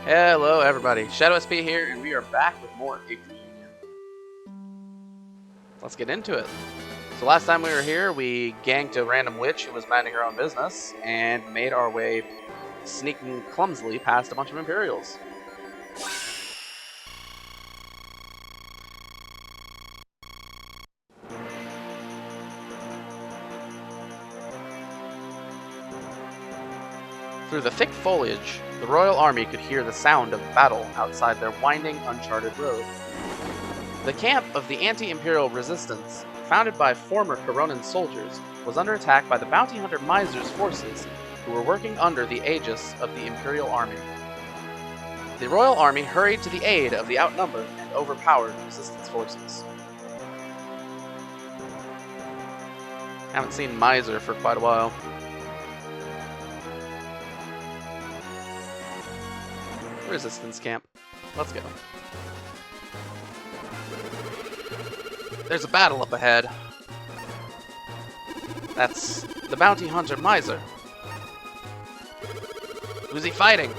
Hello everybody, Shadow SP here, and we are back with more Yggdra. Let's get into it. So last time we were here, we ganked a random witch who was minding her own business, and made our way sneaking clumsily past a bunch of Imperials. Through the thick foliage, the royal army could hear the sound of battle outside their winding, uncharted road. The camp of the anti-imperial resistance, founded by former Coronan soldiers, was under attack by the bounty hunter Miser's forces, who were working under the aegis of the imperial army. The royal army hurried to the aid of the outnumbered and overpowered resistance forces. Haven't seen Miser for quite a while. Resistance camp. Let's go. There's a battle up ahead. That's the bounty hunter Miser. Who's he fighting?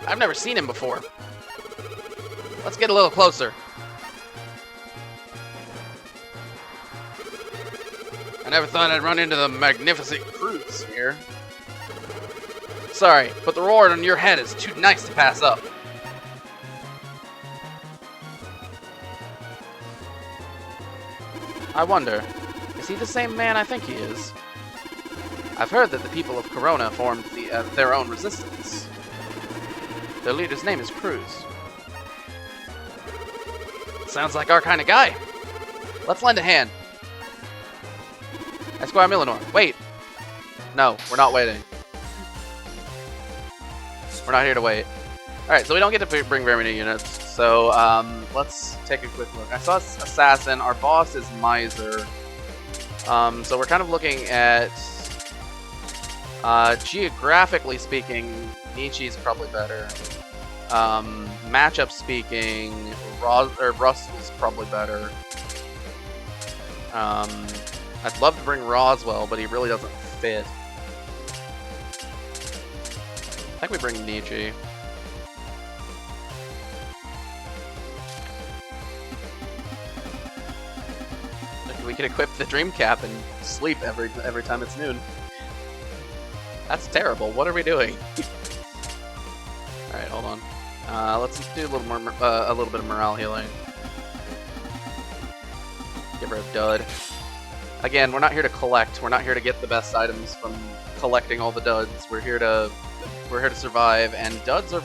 I've never seen him before. Let's get a little closer. I never thought I'd run into the magnificent Cruz here. Sorry, but the roar on your head is too nice to pass up. I wonder, is he the same man I think he is? I've heard that the people of Corona formed their own resistance. Their leader's name is Cruz. Sounds like our kind of guy. Let's lend a hand. Esquire Millinor, wait. No, we're not waiting. We're not here to wait. Alright, so we don't get to bring very many units. So, let's take a quick look. I saw Assassin. Our boss is Miser. So we're kind of looking at... geographically speaking, Nietzsche's probably better. Matchup speaking, Russell's probably better. I'd love to bring Roswell, but he really doesn't fit. I think we bring Nietzsche. We can equip the Dream Cap and sleep every time it's noon. That's terrible. What are we doing? All right, hold on. Let's do a little more, a little bit of morale healing. Give her a dud. Again, we're not here to collect. We're not here to get the best items from collecting all the duds. We're here to survive, and duds are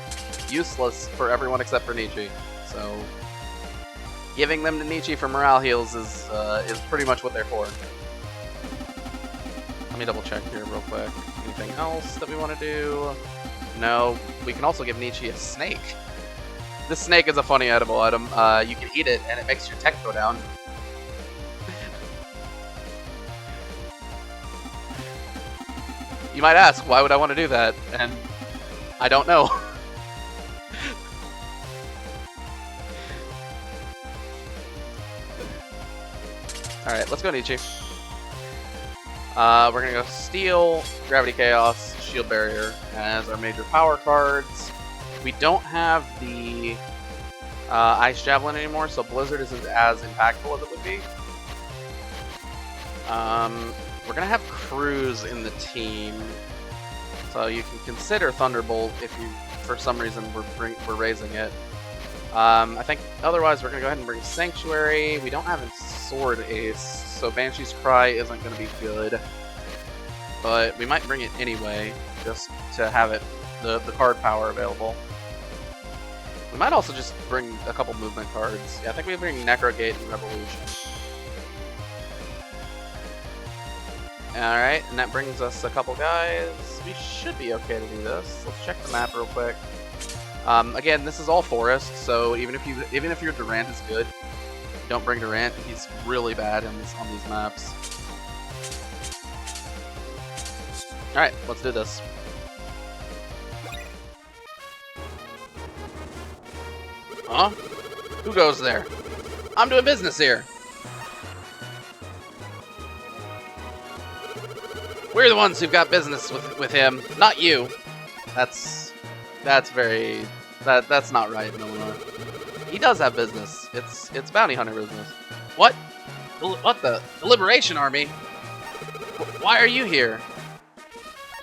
useless for everyone except for Nietzsche. So giving them to Nietzsche for morale heals is pretty much what they're for. Let me double check here real quick. Anything else that we want to do? No. We can also give Nietzsche a snake. This snake is a funny edible item. You can eat it, and it makes your tech go down. You might ask, why would I want to do that? And I don't know. Alright, let's go Nietzsche. We're gonna go Steel, Gravity Chaos, Shield Barrier as our major power cards. We don't have the Ice Javelin anymore, so Blizzard isn't as impactful as it would be. We're gonna have Cruz in the team, so you can consider Thunderbolt if you, for some reason, we're raising it. I think otherwise we're gonna go ahead and bring Sanctuary. We don't have a Sword Ace, so Banshee's Cry isn't gonna be good, but we might bring it anyway, just to have it the card power available. We might also just bring a couple movement cards. Yeah, I think we bring Necrogate and Revolution. Alright, and that brings us a couple guys. We should be okay to do this. Let's check the map real quick. Again, this is all forest, so even if your Durant is good, don't bring Durant. He's really bad on these maps. Alright, let's do this. Huh? Who goes there? I'm doing business here. We're the ones who've got business with him, not you. That's very That's not right, Millenor. He does have business. It's bounty hunter business. What? What the Liberation Army? Why are you here?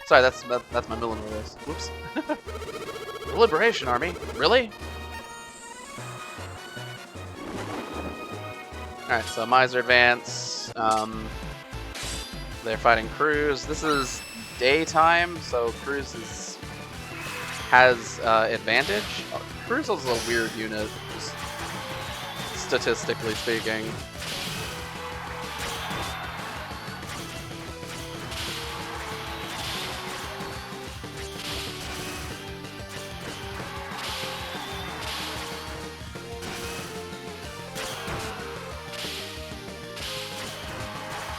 Sorry, that's my Millenor voice. Whoops. The Liberation Army? Really? Alright, so Miser advance. They're fighting Cruz. This is daytime, so Cruz has advantage. Cruz is a weird unit, just statistically speaking.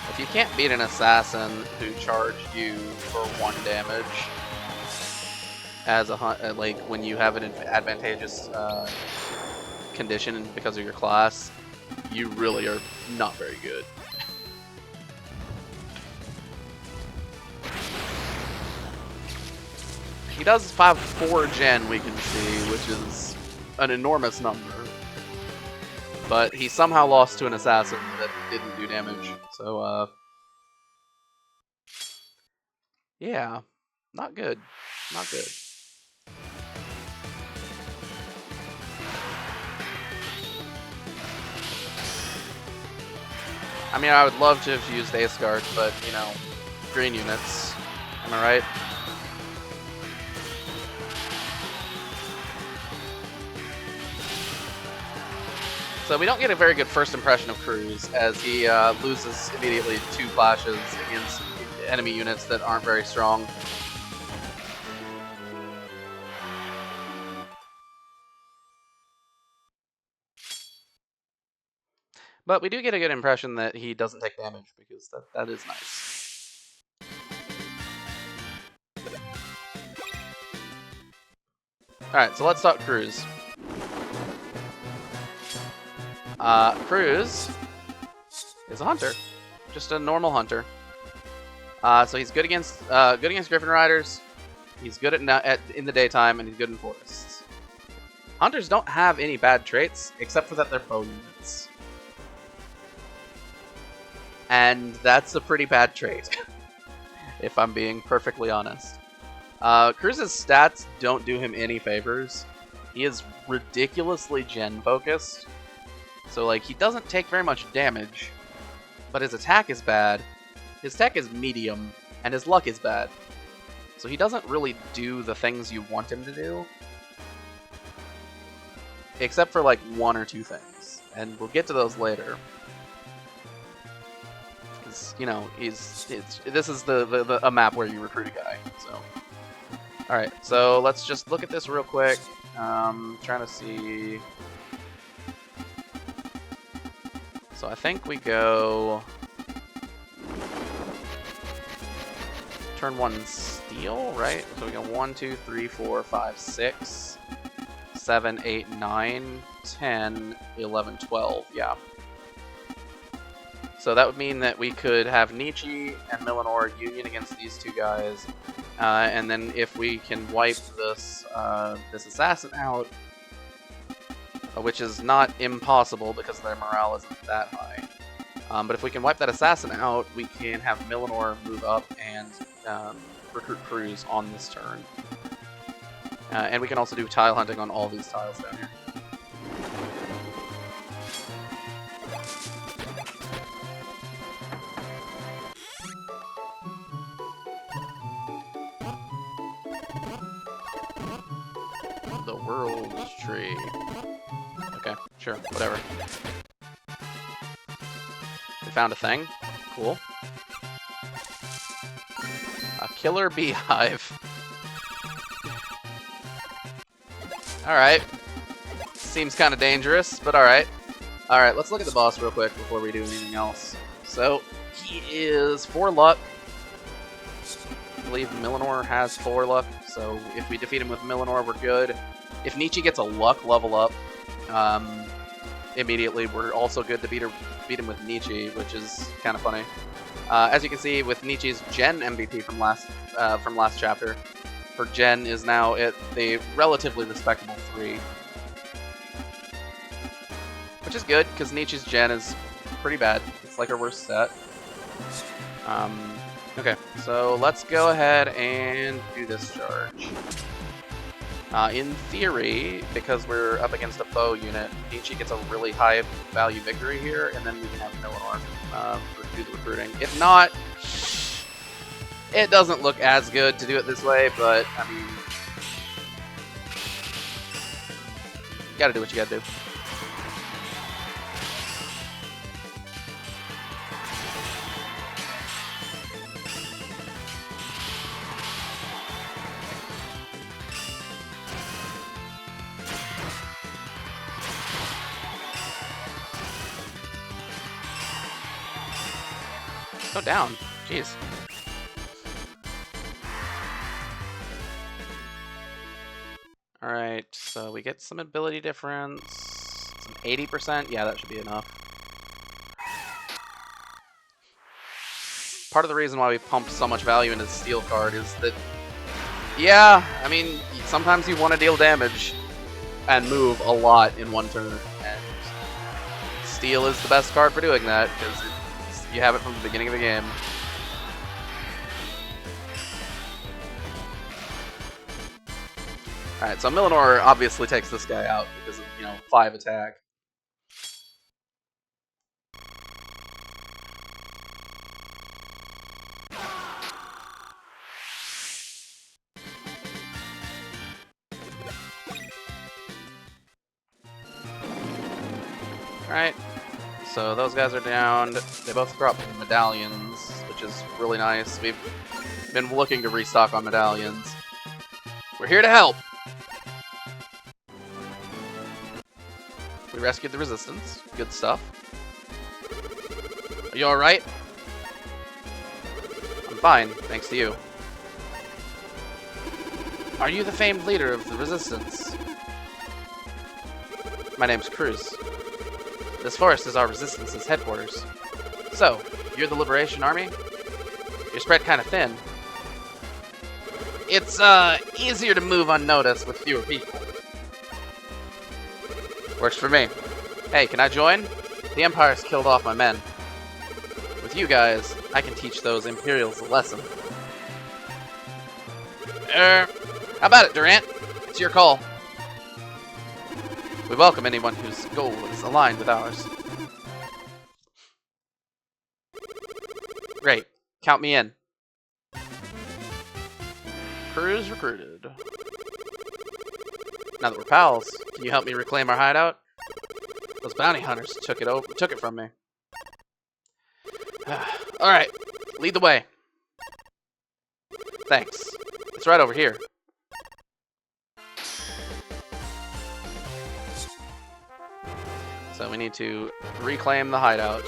If you can't beat an assassin who charged you for 1 damage as a like when you have an advantageous condition because of your class, you really are not very good. He does have 4 gen, we can see, which is an enormous number. But he somehow lost to an assassin that didn't do damage. So, yeah, not good. Not good. I mean, I would love to have used Ace Guard, but, you know, green units. Am I right? So we don't get a very good first impression of Cruz, as he loses immediately 2 flashes against enemy units that aren't very strong. But we do get a good impression that he doesn't take damage, because that is nice. Alright, so let's talk Cruz. Cruz is a hunter, just a normal hunter. So he's good against Griffin Riders. He's good in the daytime, and he's good in forests. Hunters don't have any bad traits, except for that they're bow units, and that's a pretty bad trait, if I'm being perfectly honest. Cruz's stats don't do him any favors. He is ridiculously gen focused. So, like, he doesn't take very much damage, but his attack is bad, his tech is medium, and his luck is bad. So he doesn't really do the things you want him to do, except for, like, 1 or 2 things. And we'll get to those later. Because, you know, this is a map where you recruit a guy, so. Alright, so let's just look at this real quick. Trying to see... So I think we go turn 1 steel, right? So we go 1, 2, 3, 4, 5, 6, 7, 8, 9, 10, 11, 12. Yeah. So that would mean that we could have Nietzsche and Millenor union against these 2 guys, and then if we can wipe this this assassin out, which is not impossible because their morale isn't that high. But if we can wipe that assassin out, we can have Millenor move up and recruit Cruz on this turn. And we can also do tile hunting on all these tiles down here. The World's Tree. Okay, sure, whatever. We found a thing. Cool. A killer beehive. Alright. Seems kind of dangerous, but alright. Alright, let's look at the boss real quick before we do anything else. So, he is 4 luck. I believe Millenor has 4 luck, so if we defeat him with Millenor, we're good. If Nietzsche gets a luck level up, immediately we're also good to beat him with Nietzsche, which is kind of funny. As you can see, with Nietzsche's Gen MVP from last chapter, her Gen is now at the relatively respectable 3. Which is good, because Nietzsche's gen is pretty bad. It's like our worst set. Okay, so let's go ahead and do this charge. In theory, because we're up against a bow unit, Nietzsche gets a really high value victory here, and then we can have Millinor do the recruiting. If not, it doesn't look as good to do it this way, but I mean, you gotta do what you gotta do. Go down. Jeez. Alright, so we get some ability difference. Some 80%. Yeah, that should be enough. Part of the reason why we pump so much value into the steel card is that, yeah, I mean, sometimes you want to deal damage and move a lot in one turn. And steel is the best card for doing that, because you have it from the beginning of the game. Alright, so Millinor obviously takes this guy out because of, 5 attack. Alright, so those guys are down. They both drop medallions, which is really nice. We've been looking to restock on medallions. We're here to help! We rescued the resistance. Good stuff. Are you alright? I'm fine, thanks to you. Are you the famed leader of the resistance? My name's Cruz. This forest is our resistance's headquarters. So, you're the Liberation Army? You're spread kind of thin. It's, easier to move unnoticed with fewer people. Works for me. Hey, can I join? The Empire's killed off my men. With you guys, I can teach those Imperials a lesson. How about it, Durant? It's your call. We welcome anyone whose goal is aligned with ours. Great. Count me in. Cruz recruited. Now that we're pals, can you help me reclaim our hideout? Those bounty hunters took it from me. Alright, lead the way. Thanks. It's right over here. So we need to reclaim the hideout.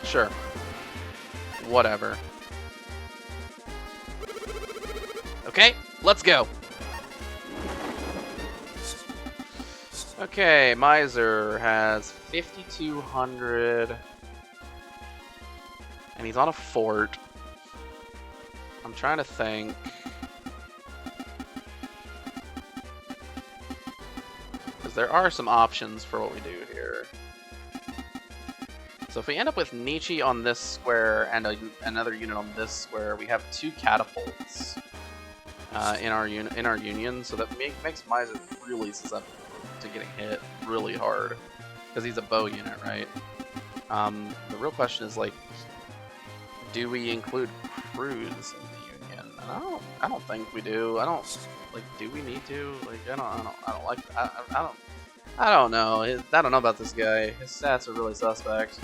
Sure. Whatever. Okay, let's go. Okay, Miser has 5,200. And he's on a fort. I'm trying to think. Because there are some options for what we do here. So if we end up with Nietzsche on this square and another unit on this square, we have 2 catapults in our union, so that makes Miser really susceptible to getting hit really hard, because he's a bow unit, right? The real question is, like, do we include Cruz in the union? And I don't think we do. Do we need to? Like, I don't know. I don't know about this guy. His stats are really suspect.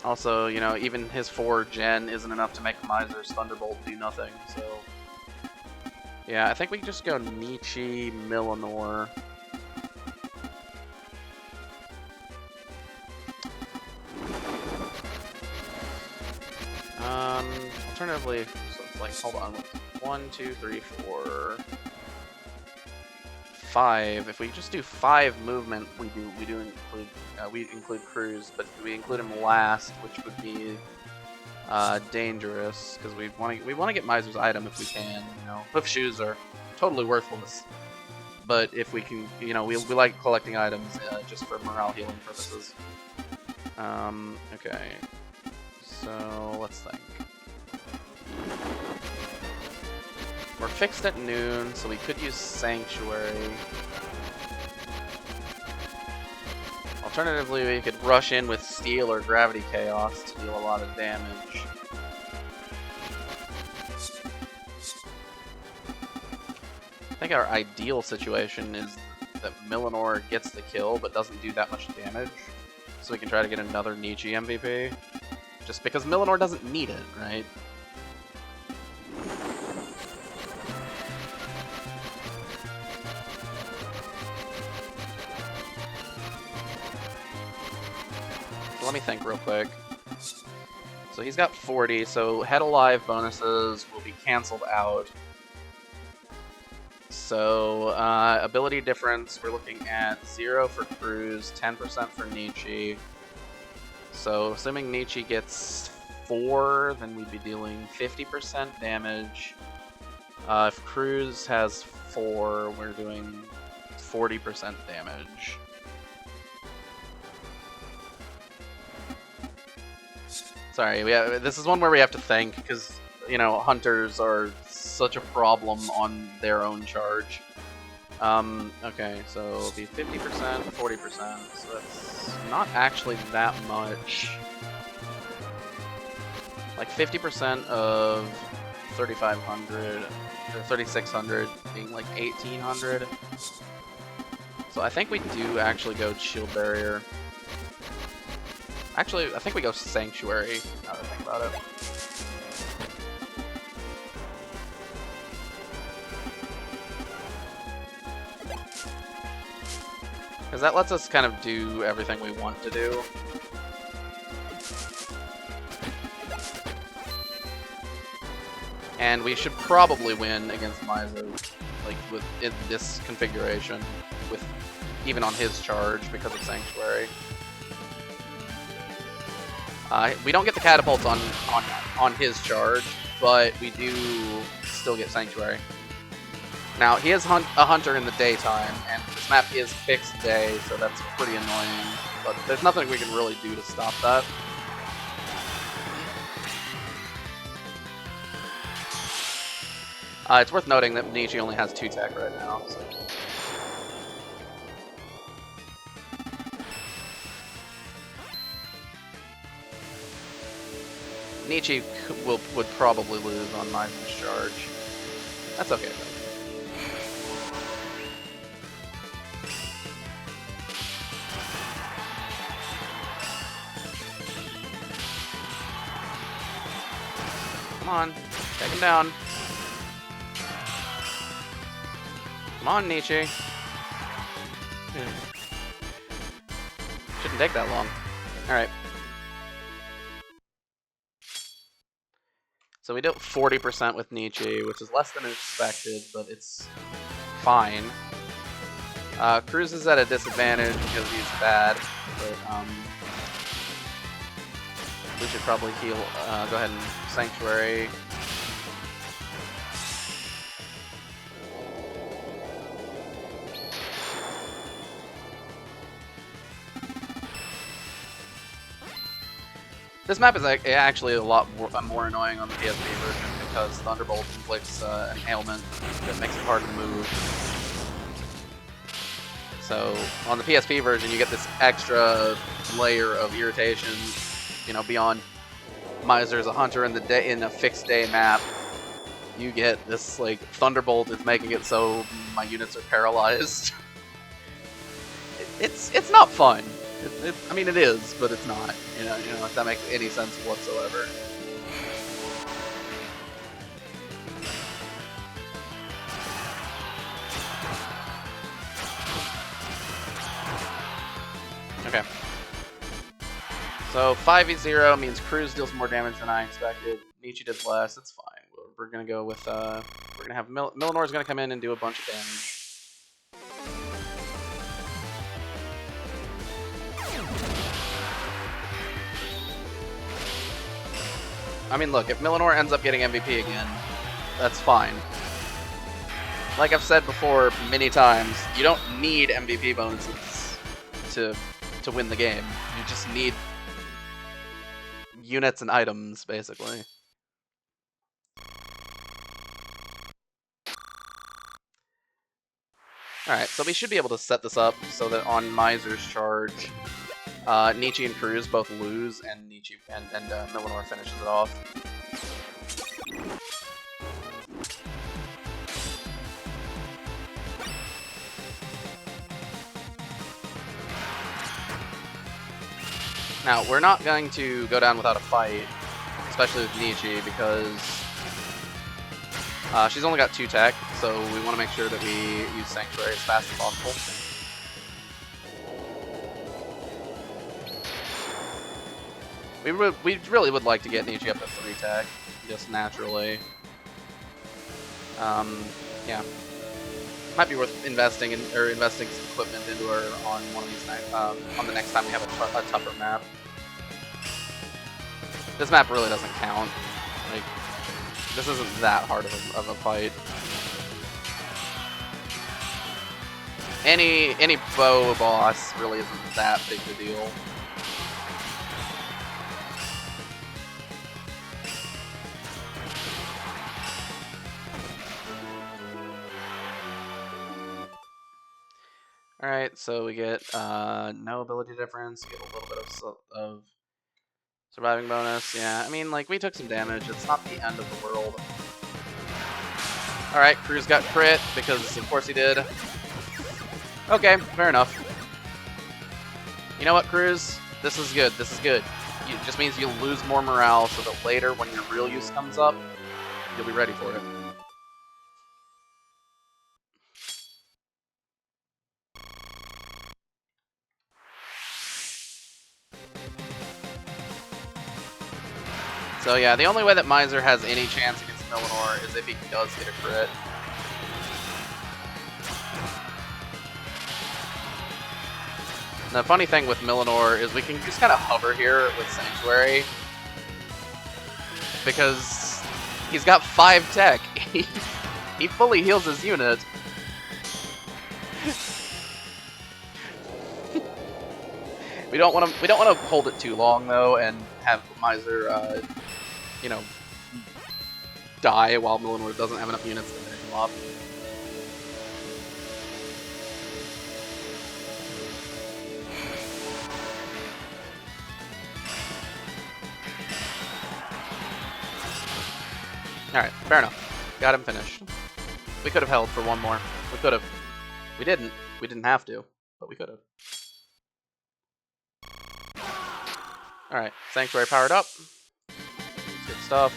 Also, even his 4 gen isn't enough to make Miser's Thunderbolt do nothing, so... Yeah, I think we can just go Nietzsche, Millinor. Alternatively, so it's like, hold on, 1, 2, 3, 4, 5. If we just do 5 movement, we include Cruz, but we include him last, which would be dangerous because we want to get Miser's item if we can. You know, hoof shoes are totally worthless, but if we can, you know, we like collecting items just for morale healing purposes. Okay, so let's think. We're fixed at noon, so we could use Sanctuary. Alternatively, we could rush in with Steel or Gravity Chaos to deal a lot of damage. I think our ideal situation is that Millinor gets the kill but doesn't do that much damage. So we can try to get another Nietzsche MVP. Just because Millinor doesn't need it, right? Let me think real quick. So he's got 40, so Head Alive bonuses will be cancelled out. So ability difference, we're looking at 0 for Cruz, 10% for Nietzsche. So assuming Nietzsche gets 4, then we'd be dealing 50% damage. If Cruz has 4, we're doing 40% damage. Sorry, this is one where we have to think, because, you know, hunters are such a problem on their own charge. Okay, so it'll be 50%, 40%, so that's not actually that much. Like 50% of 3,500, or 3,600 being like 1,800. So I think we do actually go Shield Barrier. Actually, I think we go Sanctuary, now that I think about it. Because that lets us kind of do everything we want to do. And we should probably win against Mizo, like with this configuration, with even on his charge because of Sanctuary. We don't get the catapults on his charge, but we do still get Sanctuary. Now, he is a hunter in the daytime, and this map is fixed day, so that's pretty annoying, but there's nothing we can really do to stop that. It's worth noting that Nietzsche only has 2 tech right now, so. Nietzsche would probably lose on Miser's charge. That's okay, though. Come on, take him down. Come on, Nietzsche. Shouldn't take that long. Alright. So we did 40% with Nietzsche, which is less than expected, but it's fine. Cruz is at a disadvantage because he's bad, but we should probably heal. Go ahead and Sanctuary. This map is actually a lot more annoying on the PSP version because Thunderbolt inflicts an ailment that makes it hard to move. So on the PSP version, you get this extra layer of irritation, you know, beyond Miser's a hunter in a fixed day map. You get this like Thunderbolt is making it so my units are paralyzed. It's not fun. I mean, it is, but it's not. You know, if that makes any sense whatsoever. Okay. So 5v0 means Cruz deals more damage than I expected. Nietzsche did less. That's fine. We're gonna go with we're gonna have Millinor's gonna come in and do a bunch of damage. I mean, look, if Millinor ends up getting MVP again, that's fine. Like I've said before many times, you don't need MVP bonuses to win the game. You just need units and items, basically. Alright, so we should be able to set this up so that on Miser's charge, Nietzsche and Cruz both lose, and Nietzsche and Millinor finishes it off. Now, we're not going to go down without a fight, especially with Nietzsche, because she's only got 2 tech, so we want to make sure that we use Sanctuary as fast as possible. We really would like to get Nietzsche up to 3 tech, just naturally. Yeah. Might be worth investing some equipment into her on one of these on the next time we have a tougher map. This map really doesn't count. Like, this isn't that hard of a fight. Any bow boss really isn't that big of a deal. Alright, so we get no ability difference, get a little bit of surviving bonus. Yeah, I mean, like, we took some damage. It's not the end of the world. Alright, Cruz got crit, because of course he did. Okay, fair enough. You know what, Cruz? This is good. This is good. It just means you'll lose more morale so that later, when your real use comes up, you'll be ready for it. So yeah, the only way that Miser has any chance against Millinor is if he does get a crit. The funny thing with Millinor is we can just kind of hover here with Sanctuary, because he's got 5 tech. He fully heals his unit. We don't want to hold it too long though, and have Miser, you know, die while Millinor doesn't have enough units to finish him off. Alright, fair enough. Got him finished. We could have held for one more. We could have. We didn't. We didn't have to, but we could have. Alright, Sanctuary powered up. That's good stuff.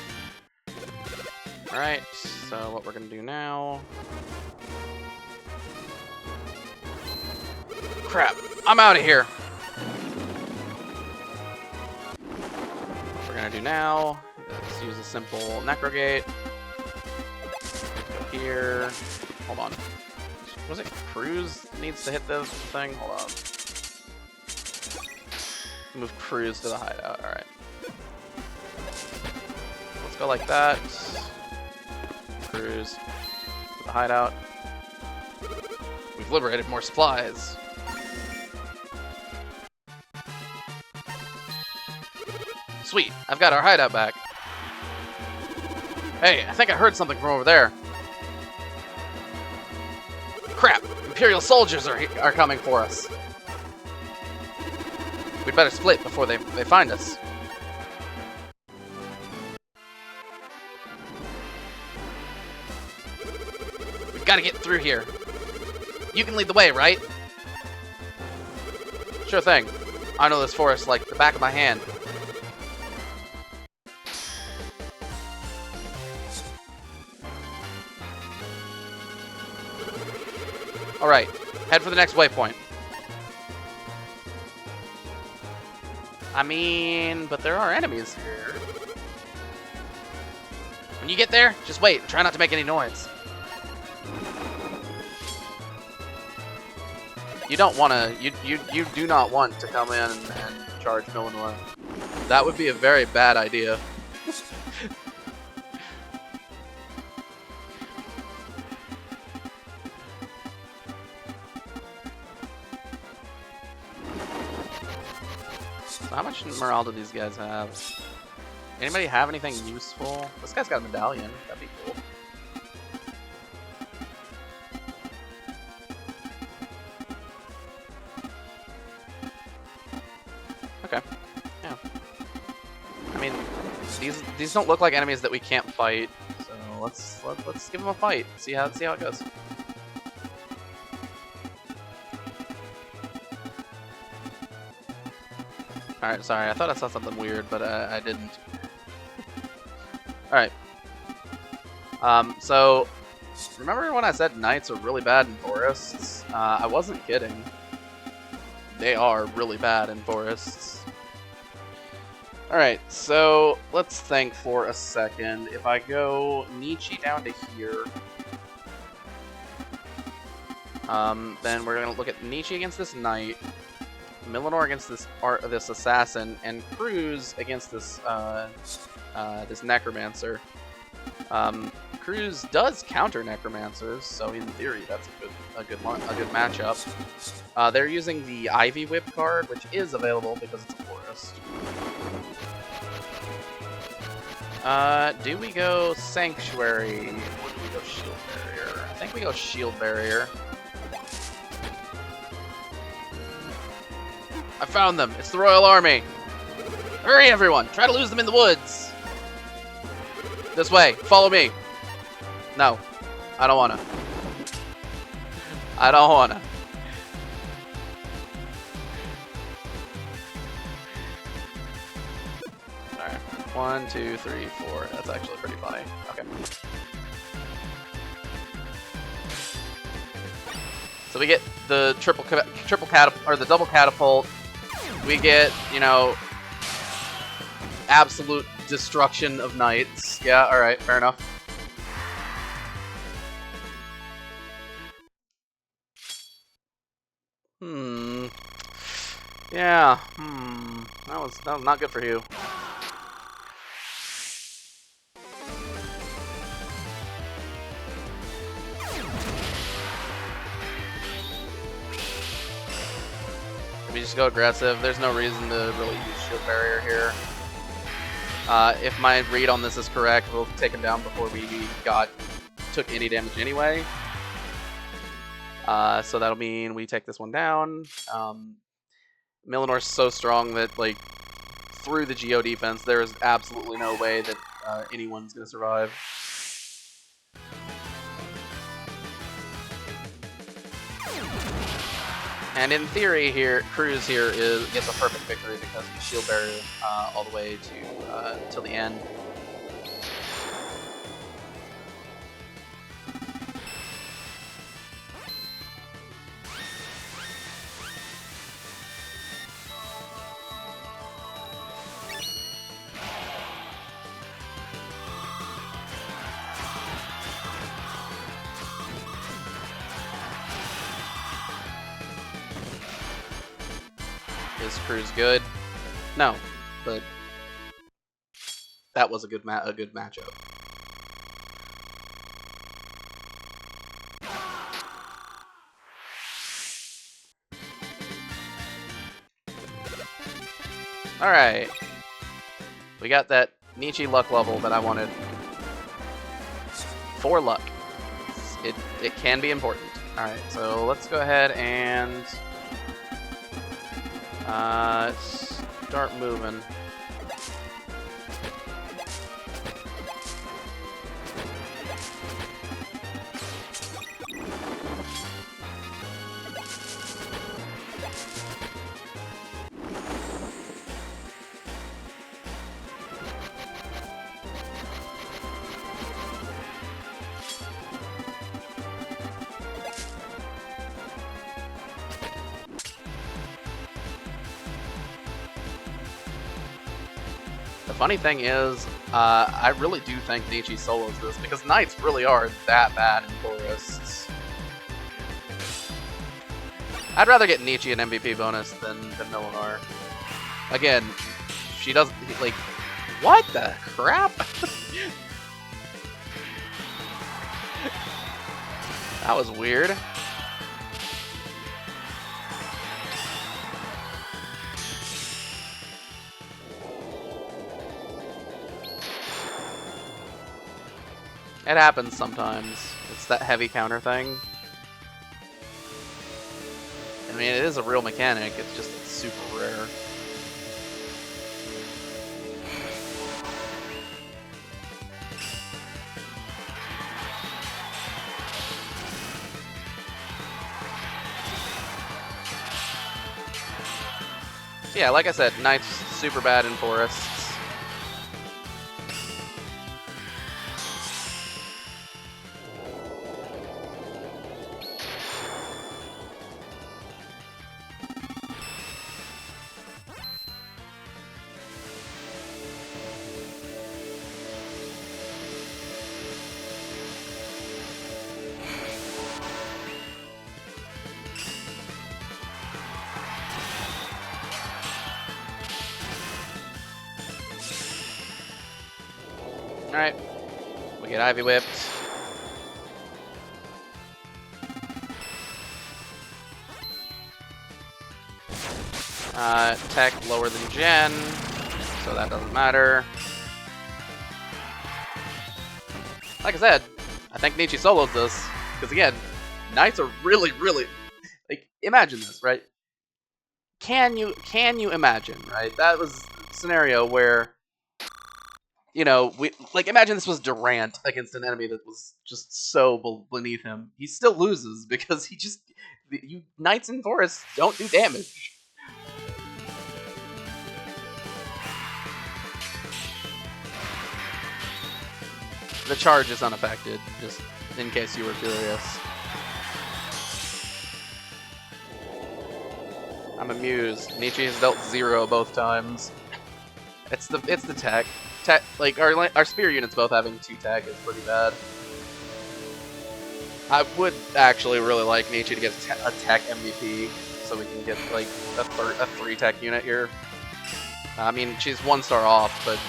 Alright, so what we're going to do now... Crap, I'm out of here! What we're going to do now is use a simple Necrogate. Go here. Hold on. Was it Cruz needs to hit this thing? Hold on. Move Cruz to the hideout. Alright. Let's go like that. Cruz to the hideout. We've liberated more supplies. Sweet. I've got our hideout back. Hey, I think I heard something from over there. Crap! Imperial soldiers are coming for us. We'd better split before they find us. We've got to get through here. You can lead the way, right? Sure thing. I know this forest like the back of my hand. Alright, head for the next waypoint. I mean, but there are enemies here. When you get there, just wait. Try not to make any noise. You don't want to... You do not want to come in and charge Millinor. That would be a very bad idea. So how much morale do these guys have? Anybody have anything useful? This guy's got a medallion. That'd be cool. Okay. Yeah. I mean, these don't look like enemies that we can't fight. So let's give them a fight. See how it goes. Alright, sorry, I thought I saw something weird, but I didn't. Alright. So, remember when I said knights are really bad in forests? I wasn't kidding. They are really bad in forests. Alright, so let's think for a second. If I go Nietzsche down to here, then we're going to look at Nietzsche against this knight, Millinor against this assassin, and Cruz against this this necromancer. Cruz does counter necromancers, so in theory that's a good matchup. They're using the Ivy Whip card, which is available because it's a forest. Do we go Sanctuary or do we go Shield Barrier? I think we go Shield Barrier. I found them! It's the Royal Army! Hurry, everyone! Try to lose them in the woods! This way! Follow me! No. I don't wanna. I don't wanna. Alright. 1, 2, 3, 4. That's actually pretty funny. Okay. So we get the triple catapult, or the double catapult. We get, you know, absolute destruction of knights. Yeah, alright, fair enough. Yeah, that was not good for you. We just go aggressive. There's no reason to really use Shield Barrier here. If my read on this is correct, we'll take him down before we took any damage anyway. So that'll mean we take this one down. Millinor's so strong that, like, through the Geo defense, there is absolutely no way that anyone's going to survive. And in theory, here, Cruz here gets a perfect victory because he Shield Barrier all the way to till the end. Is Cruz good? No, but that was a good matchup. All right, we got that Nietzsche luck level that I wanted. 4 luck. It can be important. All right, so let's go ahead and start moving. The funny thing is, I really do think Nietzsche solos this, because Knights really are that bad in forests. I'd rather get Nietzsche an MVP bonus than Millinor. Again, she doesn't, like, What the crap? That was weird. It happens sometimes. It's that heavy counter thing. I mean, it is a real mechanic, it's just super rare. So yeah, like I said, Knight's super bad in forests. Alright, we get Ivy Whipped. Tech lower than Gen, so that doesn't matter. Like I said, I think Nietzsche solos this, because again, Knights are really, like, imagine this, right? Can you imagine, right? That was a scenario where, you know, imagine this was Durant against an enemy that was just so beneath him. He still loses because you Knights in Forests don't do damage. The charge is unaffected, just in case you were curious. I'm amused. Nietzsche has dealt 0 both times. It's the tech. Like our spear units both having 2 tech is pretty bad. I would actually really like Nietzsche to get a tech MVP, so we can get like a 3 tech unit here. I mean, she's 1 star off, but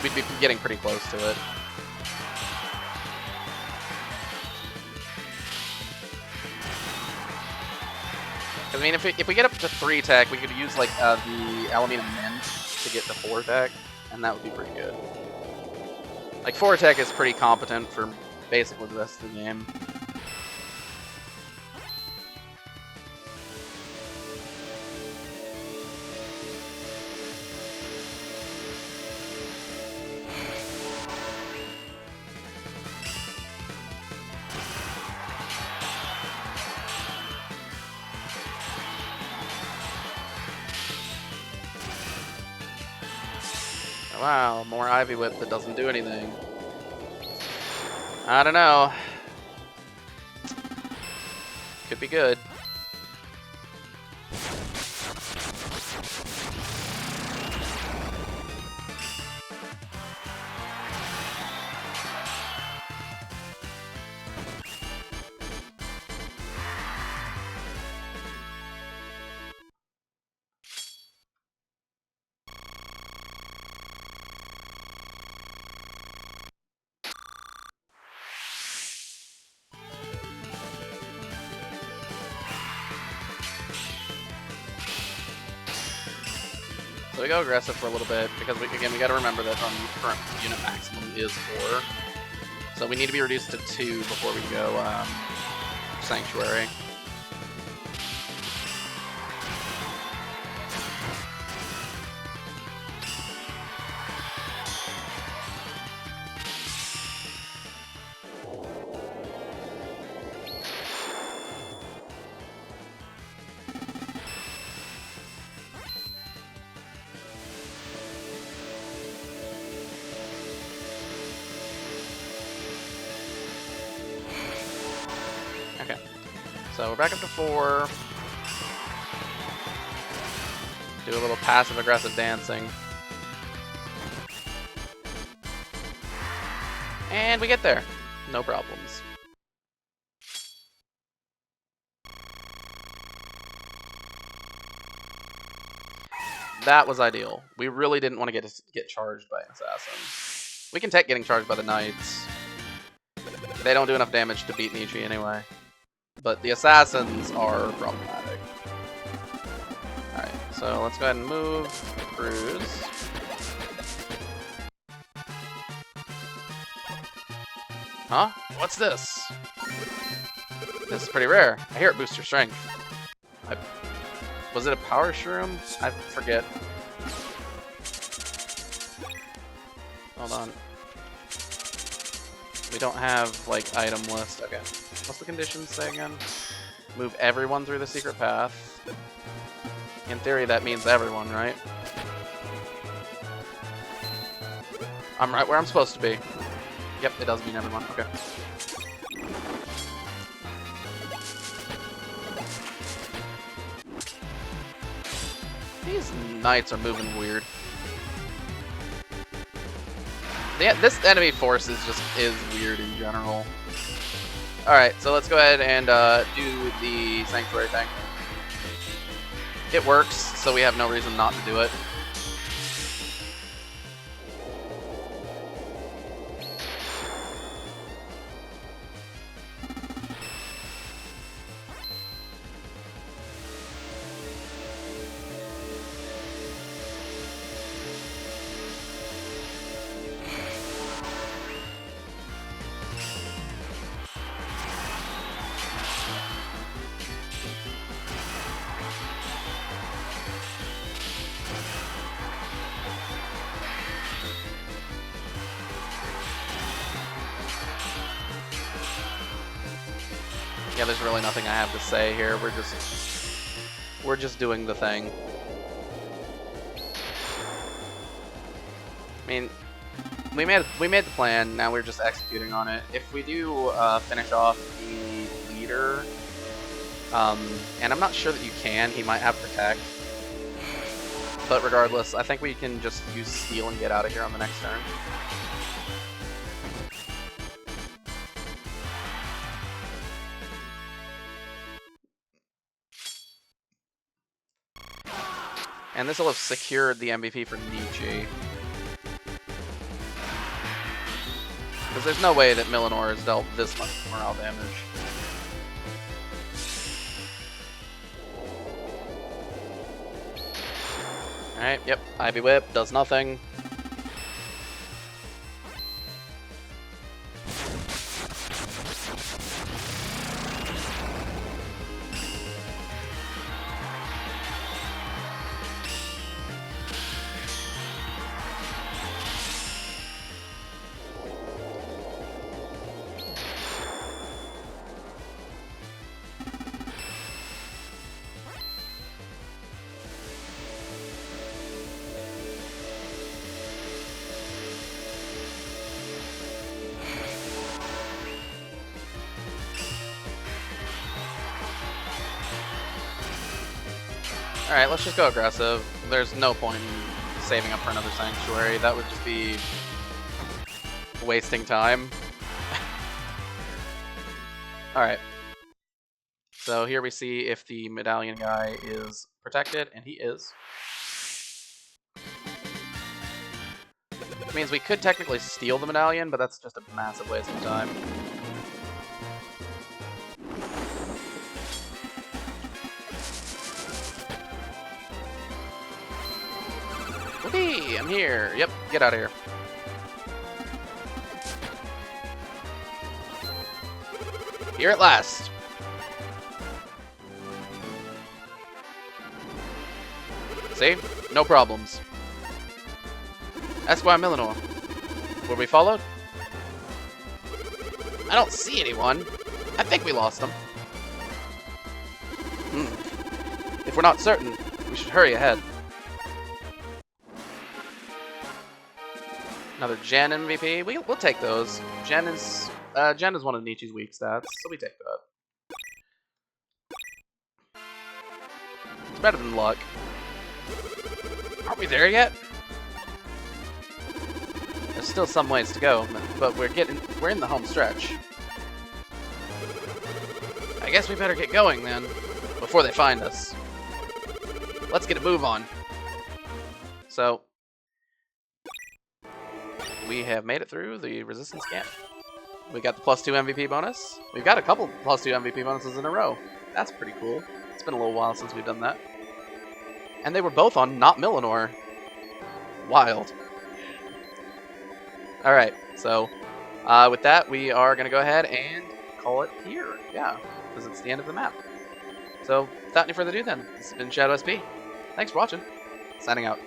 we'd be getting pretty close to it. I mean, if we get up to 3 tech, we could use like the Alameda Mint to get to 4 tech, and that would be pretty good. Like 4 tech is pretty competent for basically the rest of the game. Wow, more Ivy Whip that doesn't do anything. I don't know. Could be good. So we go aggressive for a little bit, because we gotta remember that our current unit maximum is 4. So we need to be reduced to 2 before we go Sanctuary. So we're back up to 4. Do a little passive-aggressive dancing. And we get there. No problems. That was ideal. We really didn't want to get charged by an assassin. We can take getting charged by the knights. They don't do enough damage to beat Nietzsche anyway. But the assassins are problematic. Alright, so let's go ahead and move Cruz. Huh? What's this? This is pretty rare. I hear it boosts your strength. Was it a power shroom? I forget. Hold on. We don't have, like, item list. Okay. What's the conditions say again? Move everyone through the secret path. In theory, that means everyone, right? I'm right where I'm supposed to be. Yep, it does mean everyone. Okay. These knights are moving weird. Yeah, this enemy force is weird in general. Alright, so let's go ahead and do the sanctuary thing. It works, so we have no reason not to do it. Yeah, there's really nothing I have to say here. We're just doing the thing. I mean, we made the plan. Now we're just executing on it. If we do finish off the leader, and I'm not sure that you can. He might have protect. But regardless, I think we can just use steal and get out of here on the next turn. And this will have secured the MVP for Nietzsche. Because there's no way that Millinor has dealt this much morale damage. Alright, yep, Ivy Whip does nothing. Alright, let's just go aggressive. There's no point in saving up for another sanctuary. That would just be wasting time. Alright. So here we see if the medallion guy is protected, and he is. Which means we could technically steal the medallion, but that's just a massive waste of time. Whoopee! I'm here! Yep, get out of here. Here at last! See? No problems. Esquire Millinor. Were we followed? I don't see anyone. I think we lost them. If we're not certain, we should hurry ahead. Another Gen MVP. We'll take those. Gen is one of Nietzsche's weak stats, so we take that. It's better than luck. Aren't we there yet? There's still some ways to go, but we're in the home stretch. I guess we better get going then, before they find us. Let's get a move on. So we have made it through the resistance camp. We got the +2 MVP bonus. We've got a couple +2 MVP bonuses in a row. That's pretty cool. It's been a little while since we've done that. And they were both on not Millinor. Wild. Alright, so with that, we are going to go ahead and call it here. Yeah, because it's the end of the map. So without any further ado then, this has been Shadow SP. Thanks for watching. Signing out.